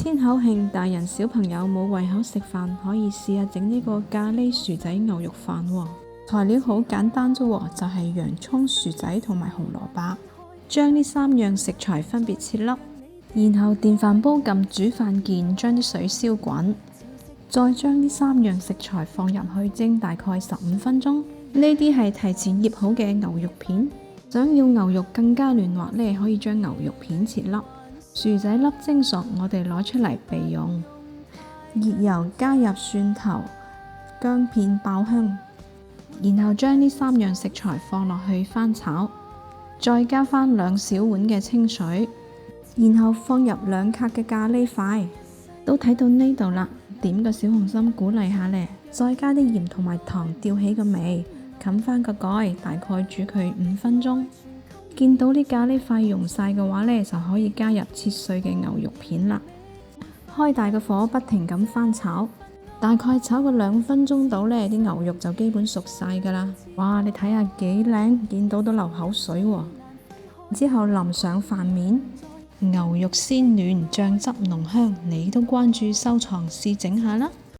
天口慶，大人小朋友冇胃口食飯，可以試下整呢個咖喱薯仔牛肉飯喎。材料好簡單啫，就係洋葱、薯仔同埋紅蘿蔔。將呢3樣食材分別切粒，然後電飯煲撳煮飯鍵，將啲水燒滾，再將呢3樣食材放入去蒸大概15分鐘。呢啲係提前醃好嘅牛肉片。想要牛肉更加嫩滑呢，可以將牛肉片切粒。薯仔粒蒸熟，我哋攞出嚟備用。熱油加入蒜頭、薑片爆香，然後將呢3樣食材放落去翻炒，再加返2小碗嘅清水，然後放入2克嘅咖喱塊。都睇到呢度啦，點個小紅心鼓勵下呢，再加啲鹽同埋糖吊起個味，冚返個蓋，大概煮佢5分鐘。見到啲咖喱塊溶晒嘅話呢，就可以加入切碎嘅牛肉片啦。開大個火，不停咁翻炒，大概炒個2分鐘到呢，啲牛肉就基本熟晒噶啦。哇，你睇下幾靚，見到都流口水喎。之後淋上飯面，牛肉鮮嫩，醬汁濃香，你都關注收藏試整下啦。